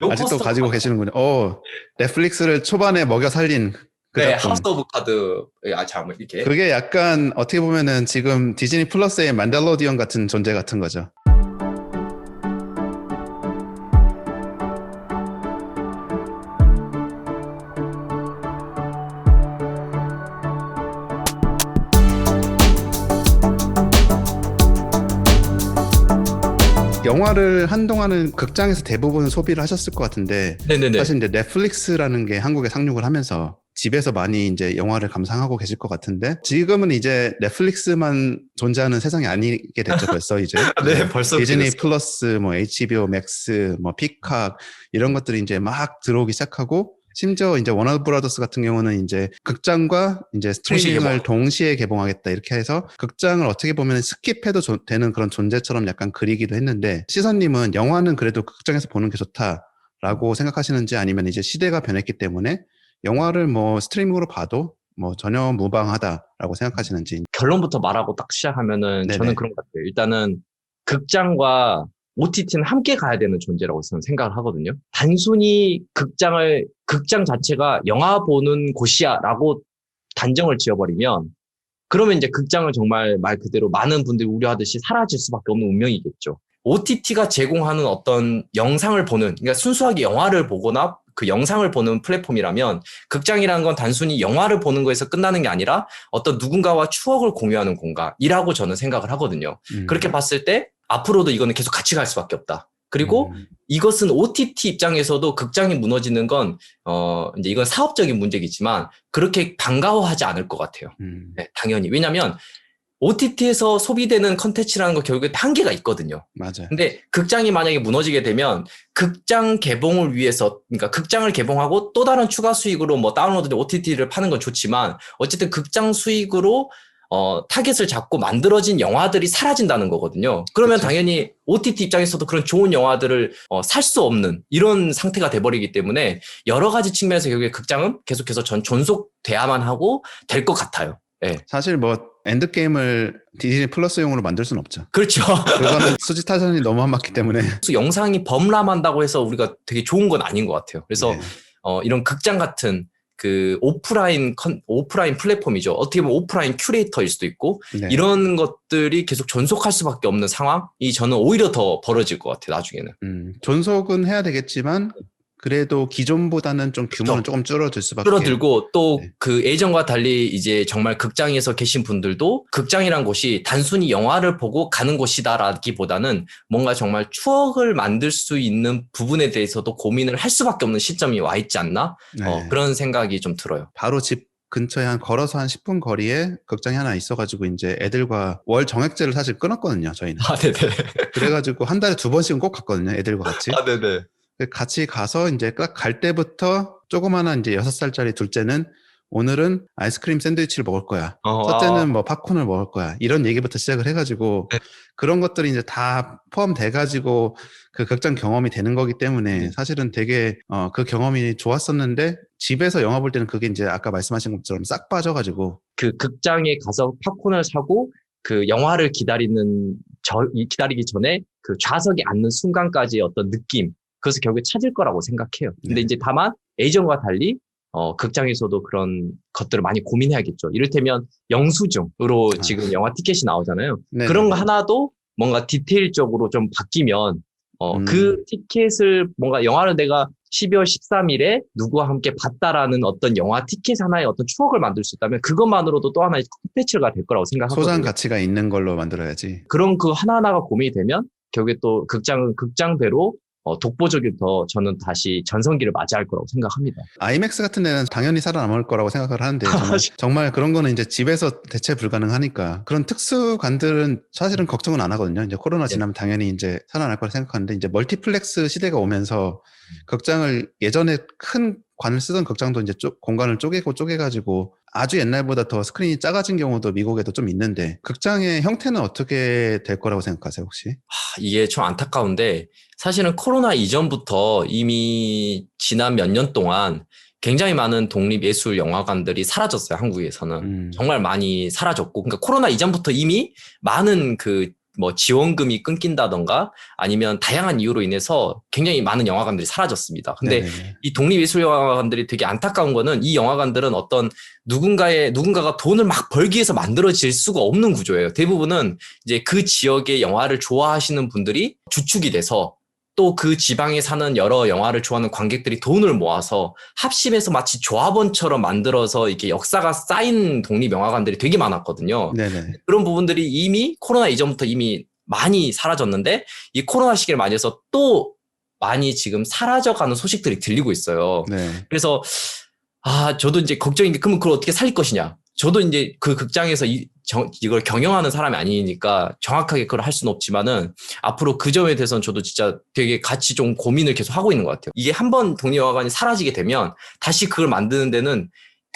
아직도 블록버스터가 가지고 계시는군요. 넷플릭스를 초반에 먹여 살린 그 네, 작품. 하우스 오브 카드, 참, 이렇게. 그게 약간 어떻게 보면은 지금 디즈니 플러스의 만달로디언 같은 존재 같은 거죠. 영화를 한동안은 극장에서 대부분 소비를 하셨을 것 같은데 네네네. 사실 이제 넷플릭스라는 게 한국에 상륙을 하면서 집에서 많이 이제 영화를 감상하고 계실 것 같은데 지금은 이제 넷플릭스만 존재하는 세상이 아니게 됐죠 벌써 이제 네, 벌써 그렇게 디즈니 됐어요. 플러스 뭐 HBO 맥스 뭐 피카 이런 것들이 이제 막 들어오기 시작하고 심지어 이제 워너 브라더스 같은 경우는 이제 극장과 이제 동시 개봉. 스트리밍을 동시에 개봉하겠다 이렇게 해서 극장을 어떻게 보면 스킵해도 되는 그런 존재처럼 약간 그리기도 했는데 시선님은 영화는 그래도 극장에서 보는 게 좋다라고 생각하시는지 아니면 이제 시대가 변했기 때문에 영화를 뭐 스트리밍으로 봐도 뭐 전혀 무방하다라고 생각하시는지. 결론부터 말하고 딱 시작하면은 저는 네네. 그런 것 같아요. 일단은 극장과 OTT는 함께 가야 되는 존재라고 저는 생각을 하거든요. 단순히 극장 자체가 영화 보는 곳이야라고 단정을 지어버리면 그러면 이제 극장은 정말 말 그대로 많은 분들이 우려하듯이 사라질 수밖에 없는 운명이겠죠. OTT가 제공하는 어떤 영상을 보는, 그러니까 순수하게 영화를 보거나 그 영상을 보는 플랫폼이라면 극장이라는 건 단순히 영화를 보는 거에서 끝나는 게 아니라 어떤 누군가와 추억을 공유하는 공간이라고 저는 생각을 하거든요. 그렇게 봤을 때 앞으로도 이거는 계속 같이 갈 수밖에 없다. 그리고 이것은 OTT 입장에서도 극장이 무너지는 건, 이제 이건 사업적인 문제겠지만 그렇게 반가워하지 않을 것 같아요. 네, 당연히. 왜냐면 OTT에서 소비되는 컨텐츠라는 거 결국에 한계가 있거든요. 맞아요. 근데 극장이 만약에 무너지게 되면 극장 개봉을 위해서, 그러니까 극장을 개봉하고 또 다른 추가 수익으로 뭐 다운로드 OTT를 파는 건 좋지만 어쨌든 극장 수익으로 타겟을 잡고 만들어진 영화들이 사라진다는 거거든요. 그러면 그쵸. 당연히 OTT 입장에서도 그런 좋은 영화들을 살 수 없는 이런 상태가 돼버리기 때문에 여러 가지 측면에서 결국에 극장은 계속해서 존속돼야만 하고 될 것 같아요. 네. 사실 뭐 엔드게임을 디즈니 플러스용으로 만들 수는 없죠. 그렇죠. 그거는 수지타산이 너무 한 맞기 때문에. 영상이 범람한다고 해서 우리가 되게 좋은 건 아닌 것 같아요. 그래서 네. 이런 극장 같은 그 오프라인 플랫폼이죠. 어떻게 보면 오프라인 큐레이터일 수도 있고 네. 이런 것들이 계속 존속할 수밖에 없는 상황이 저는 오히려 더 벌어질 것 같아요. 나중에는. 존속은 해야 되겠지만 그래도 기존보다는 좀 규모는 그렇죠. 조금 줄어들 수밖에. 줄어들고 또 네. 그 예전과 달리 이제 정말 극장에서 계신 분들도 극장이란 곳이 단순히 영화를 보고 가는 곳이다라기보다는 뭔가 정말 추억을 만들 수 있는 부분에 대해서도 고민을 할 수밖에 없는 시점이 와 있지 않나? 네. 그런 생각이 좀 들어요. 바로 집 근처에 걸어서 한 10분 거리에 극장이 하나 있어가지고 이제 애들과 월 정액제를 사실 끊었거든요, 저희는. 아, 네네. 그래가지고 한 달에 2번씩은 꼭 갔거든요, 애들과 같이. 아, 네네. 같이 가서 이제 딱 갈 때부터 조그마한 이제 6살짜리 둘째는 오늘은 아이스크림 샌드위치를 먹을 거야. 첫째는 뭐 팝콘을 먹을 거야. 이런 얘기부터 시작을 해가지고 네. 그런 것들이 이제 다 포함돼가지고 그 극장 경험이 되는 거기 때문에 사실은 되게 그 경험이 좋았었는데 집에서 영화 볼 때는 그게 이제 아까 말씀하신 것처럼 싹 빠져가지고 그 극장에 가서 팝콘을 사고 그 영화를 기다리기 전에 그 좌석에 앉는 순간까지의 어떤 느낌, 그래서 결국에 찾을 거라고 생각해요. 근데 네. 이제 다만 예전과 달리 극장에서도 그런 것들을 많이 고민해야겠죠. 이를테면 영수증으로 지금 영화 티켓이 나오잖아요. 네네네. 그런 거 하나도 뭔가 디테일적으로 좀 바뀌면 그 티켓을 뭔가 영화를 내가 12월 13일에 누구와 함께 봤다라는 어떤 영화 티켓 하나의 어떤 추억을 만들 수 있다면 그것만으로도 또 하나의 콘텐츠가 될 거라고 생각하거든요. 소장 가치가 있는 걸로 만들어야지. 그런 그 하나하나가 고민이 되면 결국에 또 극장은 극장대로 독보적인 더 저는 다시 전성기를 맞이할 거라고 생각합니다. 아이맥스 같은 데는 당연히 살아남을 거라고 생각을 하는데 정말 그런 거는 이제 집에서 대체 불가능하니까 그런 특수관들은 사실은 걱정은 안 하거든요. 이제 코로나 지나면 당연히 이제 살아날 거라 생각하는데 이제 멀티플렉스 시대가 오면서 극장을 예전에 큰 관을 쓰던 극장도 이제 공간을 쪼개가지고 아주 옛날보다 더 스크린이 작아진 경우도 미국에도 좀 있는데 극장의 형태는 어떻게 될 거라고 생각하세요, 혹시? 이게 좀 안타까운데 사실은 코로나 이전부터 이미 지난 몇 년 동안 굉장히 많은 독립예술 영화관들이 사라졌어요, 한국에서는. 정말 많이 사라졌고, 그러니까 코로나 이전부터 이미 많은 그 뭐 지원금이 끊긴다던가 아니면 다양한 이유로 인해서 굉장히 많은 영화관들이 사라졌습니다. 근데 네네네. 이 독립예술영화관들이 되게 안타까운 거는 이 영화관들은 어떤 누군가가 돈을 막 벌기 위해서 만들어질 수가 없는 구조예요. 대부분은 이제 그 지역의 영화를 좋아하시는 분들이 주축이 돼서 또 그 지방에 사는 여러 영화를 좋아하는 관객들이 돈을 모아서 합심해서 마치 조합원처럼 만들어서 이렇게 역사가 쌓인 독립영화관들이 되게 많았거든요. 네네. 그런 부분들이 이미 코로나 이전부터 이미 많이 사라졌는데 이 코로나 시기를 맞이해서 또 많이 지금 사라져가는 소식들이 들리고 있어요. 네. 그래서 저도 이제 걱정인 게 그러면 그걸 어떻게 살릴 것이냐. 저도 이제 그 극장에서 이걸 경영하는 사람이 아니니까 정확하게 그걸 할 수는 없지만은 앞으로 그 점에 대해서는 저도 진짜 되게 같이 좀 고민을 계속 하고 있는 것 같아요. 이게 한번 독립영화관이 사라지게 되면 다시 그걸 만드는 데는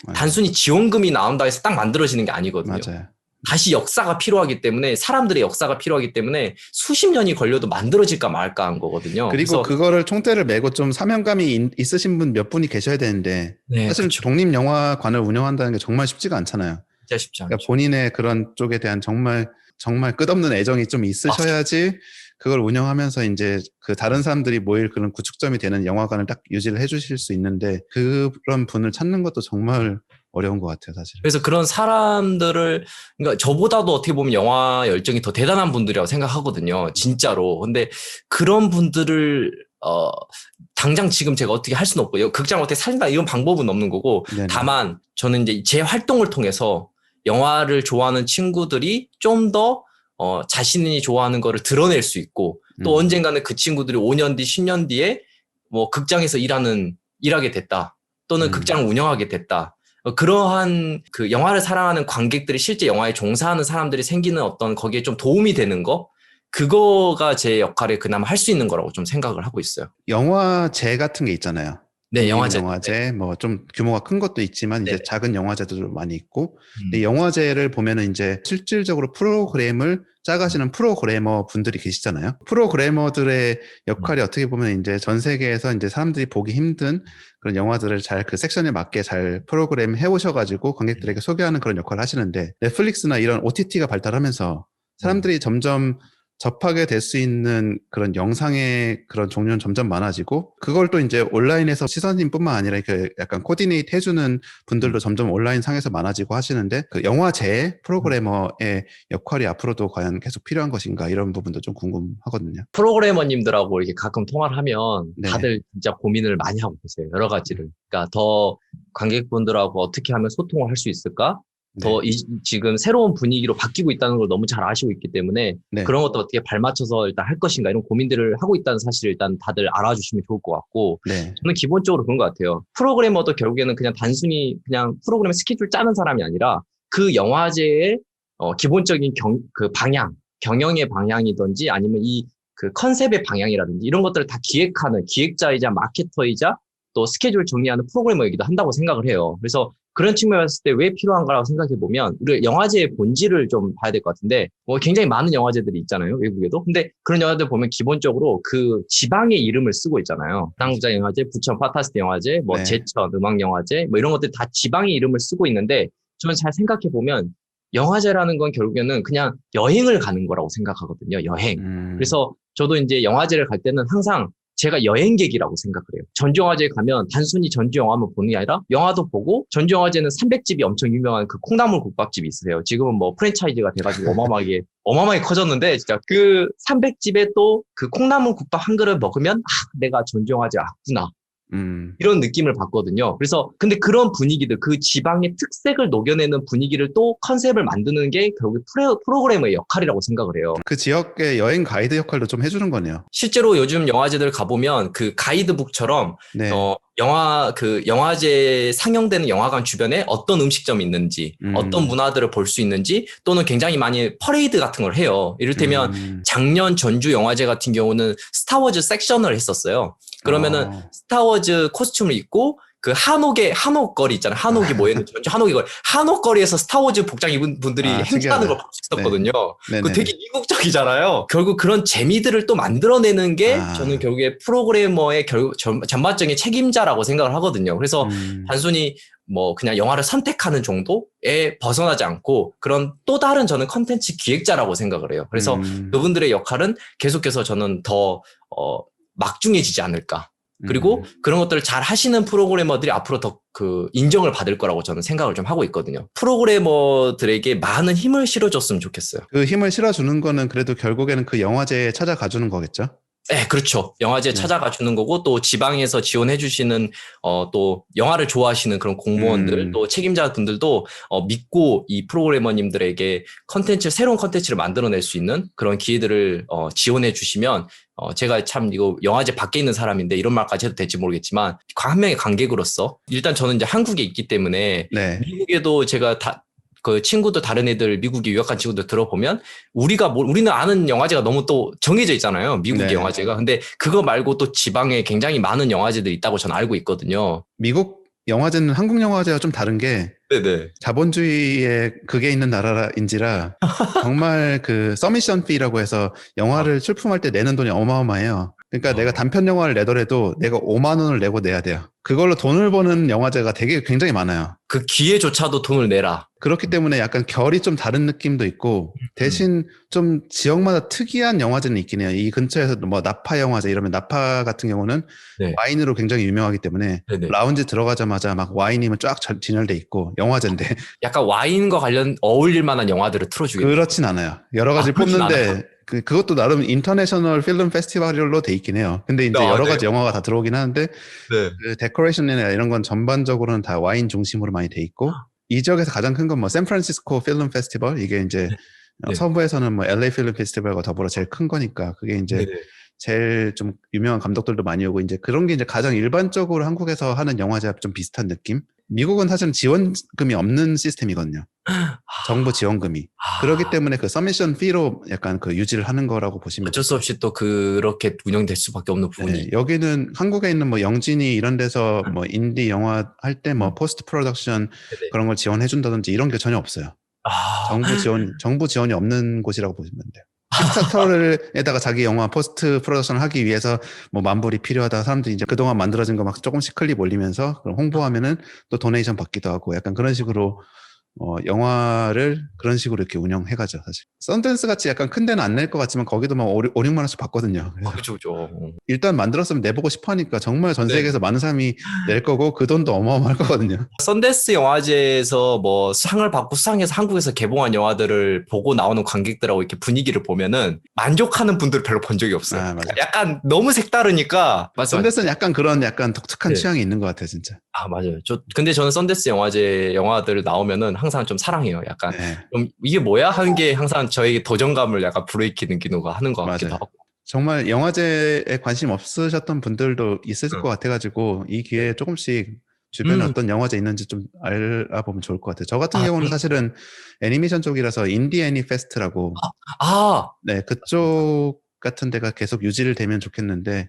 맞아요. 단순히 지원금이 나온다 해서 딱 만들어지는 게 아니거든요. 맞아요. 다시 역사가 필요하기 때문에 사람들의 역사가 필요하기 때문에 수십 년이 걸려도 만들어질까 말까 한 거거든요. 그리고 그래서 그거를 총대를 메고 좀 사명감이 있으신 분 몇 분이 계셔야 되는데 네, 사실 그쵸. 독립영화관을 운영한다는 게 정말 쉽지가 않잖아요. 진짜 쉽지 않죠. 그러니까 본인의 그런 쪽에 대한 정말 끝없는 애정이 좀 있으셔야지 그걸 운영하면서 이제 그 다른 사람들이 모일 그런 구축점이 되는 영화관을 딱 유지를 해주실 수 있는데 그런 분을 찾는 것도 정말 어려운 것 같아요, 사실. 그래서 그런 사람들을, 그러니까 저보다도 어떻게 보면 영화 열정이 더 대단한 분들이라고 생각하거든요. 진짜로. 근데 그런 분들을, 당장 지금 제가 어떻게 할 수는 없고요. 극장을 어떻게 살린다 이런 방법은 없는 거고, 네네. 다만 저는 이제 제 활동을 통해서 영화를 좋아하는 친구들이 좀 더, 자신이 좋아하는 거를 드러낼 수 있고, 또 언젠가는 그 친구들이 5년 뒤, 10년 뒤에 뭐 극장에서 일하게 됐다. 또는 극장을 운영하게 됐다. 그러한 그 영화를 사랑하는 관객들이 실제 영화에 종사하는 사람들이 생기는 어떤 거기에 좀 도움이 되는 거, 그거가 제 역할을 그나마 할 수 있는 거라고 좀 생각을 하고 있어요. 영화제 같은 게 있잖아요. 네, 영화제. 영화제, 뭐 좀 규모가 큰 것도 있지만 이제 네네. 작은 영화제도 많이 있고, 근데 영화제를 보면은 이제 실질적으로 프로그램을 짜가시는 프로그래머 분들이 계시잖아요. 프로그래머들의 역할이 어떻게 보면 이제 전 세계에서 이제 사람들이 보기 힘든 그런 영화들을 잘 그 섹션에 맞게 잘 프로그램 해오셔가지고 관객들에게 소개하는 그런 역할을 하시는데, 넷플릭스나 이런 OTT가 발달하면서 사람들이 점점 접하게 될 수 있는 그런 영상의 그런 종류는 점점 많아지고, 그걸 또 이제 온라인에서 시선인뿐만 아니라 이렇게 약간 코디네이트 해주는 분들도 점점 온라인 상에서 많아지고 하시는데, 그 영화제 프로그래머의 역할이 앞으로도 과연 계속 필요한 것인가, 이런 부분도 좀 궁금하거든요. 프로그래머님들하고 이렇게 가끔 통화를 하면 네. 다들 진짜 고민을 많이 하고 계세요. 여러 가지를. 그러니까 더 관객분들하고 어떻게 하면 소통을 할 수 있을까? 더 지금 새로운 분위기로 바뀌고 있다는 걸 너무 잘 아시고 있기 때문에 네. 그런 것도 어떻게 발맞춰서 일단 할 것인가 이런 고민들을 하고 있다는 사실을 일단 다들 알아주시면 좋을 것 같고, 네. 저는 기본적으로 그런 것 같아요. 프로그래머도 결국에는 그냥 단순히 그냥 프로그램 스케줄 짜는 사람이 아니라 그 영화제의 기본적인 그 방향, 경영의 방향이든지 아니면 그 컨셉의 방향이라든지 이런 것들을 다 기획하는 기획자이자 마케터이자 또 스케줄 정리하는 프로그래머이기도 한다고 생각을 해요. 그래서 그런 측면에서 봤을 때 왜 필요한가라고 생각해 보면 우리 영화제의 본질을 좀 봐야 될 것 같은데, 뭐 굉장히 많은 영화제들이 있잖아요, 외국에도. 근데 그런 영화들 보면 기본적으로 그 지방의 이름을 쓰고 있잖아요. 한국자 영화제, 부천 파타스트 영화제, 뭐 네. 제천 음악 영화제, 뭐 이런 것들 다 지방의 이름을 쓰고 있는데, 저는 잘 생각해 보면 영화제라는 건 결국에는 그냥 여행을 가는 거라고 생각하거든요. 여행. 그래서 저도 이제 영화제를 갈 때는 항상 제가 여행객이라고 생각을 해요. 전주영화제에 가면 단순히 전주영화만 보는 게 아니라 영화도 보고, 전주영화제는 300집이 엄청 유명한 그 콩나물 국밥집이 있으세요. 지금은 뭐 프랜차이즈가 돼가지고 어마어마하게 커졌는데, 진짜 그 300집에 또 그 콩나물 국밥 한 그릇 먹으면 내가 전주영화제 왔구나. 이런 느낌을 받거든요. 그래서 근데 그런 분위기들, 그 지방의 특색을 녹여내는 분위기를 또 컨셉을 만드는 게 결국 프로그래머의 역할이라고 생각을 해요. 그 지역의 여행 가이드 역할도 좀 해주는 거네요. 실제로 요즘 영화제들 가보면 그 가이드북처럼 네. 영화제 상영되는 영화관 주변에 어떤 음식점이 있는지, 어떤 문화들을 볼 수 있는지, 또는 굉장히 많이 퍼레이드 같은 걸 해요. 이를테면 작년 전주 영화제 같은 경우는 스타워즈 섹션을 했었어요. 그러면은 스타워즈 코스튬을 입고 그 한옥거리 있잖아요. 한옥이 모여있는 전주 한옥거리. 한옥거리에서 스타워즈 복장 입은 분들이 행사하는 걸 볼 수 있었거든요. 네. 그 되게 이국적이잖아요. 결국 그런 재미들을 또 만들어내는 게 저는 결국에 프로그래머의 전반적인 책임자라고 생각을 하거든요. 그래서 단순히 뭐 그냥 영화를 선택하는 정도에 벗어나지 않고 그런 또 다른 저는 컨텐츠 기획자라고 생각을 해요. 그래서 그분들의 역할은 계속해서 저는 더 막중해지지 않을까. 그리고 그런 것들을 잘 하시는 프로그래머들이 앞으로 더 그 인정을 받을 거라고 저는 생각을 좀 하고 있거든요. 프로그래머들에게 많은 힘을 실어줬으면 좋겠어요. 그 힘을 실어주는 거는 그래도 결국에는 그 영화제에 찾아가 주는 거겠죠? 네, 그렇죠. 영화제 찾아가 주는 거고 또 지방에서 지원해 주시는 또 영화를 좋아하시는 그런 공무원들 또 책임자분들도 믿고 이 프로그래머님들에게 새로운 컨텐츠를 만들어낼 수 있는 그런 기회들을 지원해 주시면 제가 참 이거 영화제 밖에 있는 사람인데 이런 말까지 해도 될지 모르겠지만 한 명의 관객으로서 일단 저는 이제 한국에 있기 때문에 미국에도 제가 그 친구들 다른 애들 미국에 유학한 친구들 들어보면 우리는 아는 영화제가 너무 또 정해져 있잖아요. 미국의 영화제가. 근데 그거 말고 또 지방에 굉장히 많은 영화제들이 있다고 저는 알고 있거든요. 미국 영화제는 한국 영화제와 좀 다른 게 자본주의에 그게 있는 나라인지라 정말 그 서미션 피라고 해서 영화를 출품할 때 내는 돈이 어마어마해요. 그러니까 내가 단편 영화를 내더라도 내가 5만 원을 내고 내야 돼요. 그걸로 돈을 버는 영화제가 굉장히 많아요. 그 기회조차도 돈을 내라. 그렇기 때문에 약간 결이 좀 다른 느낌도 있고 대신 좀 지역마다 특이한 영화제는 있긴 해요. 이 근처에서 뭐 나파 영화제 이러면 나파 같은 경우는 와인으로 굉장히 유명하기 때문에 라운지 들어가자마자 막 와인이면 쫙 진열돼 있고 영화제인데 약간 와인과 관련 어울릴 만한 영화들을 틀어주겠네요. 그렇진 않아요. 여러 가지 뽑는데 그것도 나름 인터내셔널 필름 페스티벌로 돼 있긴 해요. 근데 이제 여러 가지 영화가 다 들어오긴 하는데 그 데코레이션이나 이런 건 전반적으로는 다 와인 중심으로 많이 돼 있고 이 지역에서 가장 큰 건 뭐 샌프란시스코 필름 페스티벌 이게 이제 서부에서는 뭐 LA 필름 페스티벌과 더불어 제일 큰 거니까 그게 이제 제일 좀 유명한 감독들도 많이 오고 이제 그런 게 이제 가장 일반적으로 한국에서 하는 영화제와 좀 비슷한 느낌? 미국은 사실은 지원금이 없는 시스템이거든요. 정부 지원금이. 그렇기 때문에 그 서미션 피로 약간 그 유지를 하는 거라고 보시면 어쩔 수 없이 또 그렇게 운영될 수밖에 없는 부분이. 여기는 한국에 있는 뭐 영진이 이런 데서 뭐 인디 영화 할 때 뭐 포스트 프로덕션 그런 걸 지원해 준다든지 이런 게 전혀 없어요. 정부 지원이 없는 곳이라고 보시면 돼요. 킥스타터에다가 자기 영화 포스트 프로덕션을 하기 위해서 뭐 만불이 필요하다 사람들이 이제 그동안 만들어진 거 막 조금씩 클립 올리면서 그럼 홍보하면은 또 도네이션 받기도 하고 약간 그런 식으로 영화를 그런 식으로 이렇게 운영해가죠, 사실. 썬댄스 같이 약간 큰 데는 안 낼 것 같지만 거기도 막 5, 6만 원씩 받거든요. 그죠. 일단 만들었으면 내보고 싶어 하니까 정말 전 세계에서 많은 사람이 낼 거고 그 돈도 어마어마할 거거든요. 썬댄스 영화제에서 뭐 상을 받고 수상해서 한국에서 개봉한 영화들을 보고 나오는 관객들하고 이렇게 분위기를 보면은 만족하는 분들을 별로 본 적이 없어요. 약간 너무 색다르니까. 썬댄스는 약간 그런 약간 독특한 취향이 있는 것 같아요, 진짜. 맞아요. 근데 저는 썬댄스 영화제 영화들 나오면은 항상 좀 사랑해요. 약간 좀 이게 뭐야 하는 게 항상 저에게 도전감을 약간 불러일으키는 기능을 하는 것 같기도 하고. 정말 영화제에 관심 없으셨던 분들도 있으실 것 같아가지고 이 기회에 조금씩 주변에 어떤 영화제 있는지 좀 알아보면 좋을 것 같아요. 저 같은 경우는 사실은 애니메이션 쪽이라서 인디 애니 페스트라고 그쪽 같은 데가 계속 유지를 되면 좋겠는데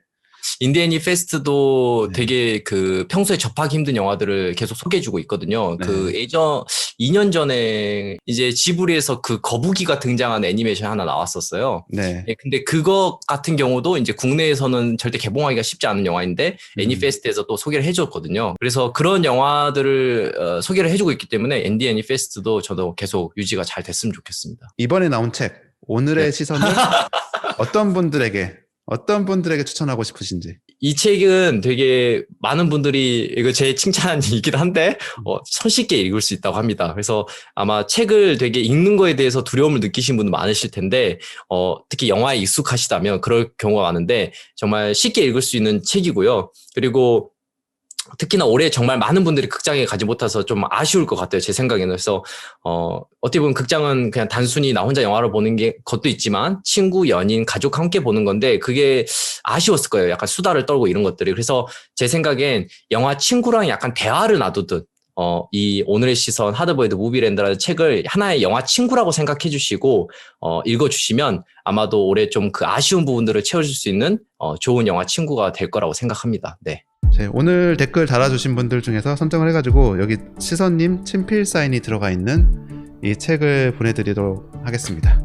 인디애니 페스트도 되게 그 평소에 접하기 힘든 영화들을 계속 소개해주고 있거든요. 그 2년 전에 이제 지브리에서 그 거북이가 등장한 애니메이션 하나 나왔었어요. 근데 그거 같은 경우도 이제 국내에서는 절대 개봉하기가 쉽지 않은 영화인데 애니페스트에서 또 소개를 해줬거든요. 그래서 그런 영화들을 소개를 해주고 있기 때문에 인디애니 페스트도 저도 계속 유지가 잘 됐으면 좋겠습니다. 이번에 나온 책 오늘의 시선을 어떤 분들에게 추천하고 싶으신지. 이 책은 되게 많은 분들이 이거 제 칭찬이긴 한데 손쉽게 읽을 수 있다고 합니다. 그래서 아마 책을 되게 읽는 거에 대해서 두려움을 느끼신 분도 많으실 텐데 특히 영화에 익숙하시다면 그럴 경우가 많은데 정말 쉽게 읽을 수 있는 책이고요. 그리고 특히나 올해 정말 많은 분들이 극장에 가지 못해서 좀 아쉬울 것 같아요. 제 생각에는. 그래서 어떻게 보면 극장은 그냥 단순히 나 혼자 영화를 보는 것도 있지만 친구, 연인, 가족 함께 보는 건데 그게 아쉬웠을 거예요. 약간 수다를 떨고 이런 것들이. 그래서 제 생각엔 영화 친구랑 약간 대화를 나누듯 이 오늘의 시선 하드보일드 무비랜드라는 책을 하나의 영화 친구라고 생각해 주시고 읽어주시면 아마도 올해 좀 그 아쉬운 부분들을 채워줄 수 있는 좋은 영화 친구가 될 거라고 생각합니다. 네. 오늘 댓글 달아주신 분들 중에서 선정을 해가지고 여기 시선님 친필 사인이 들어가 있는 이 책을 보내드리도록 하겠습니다.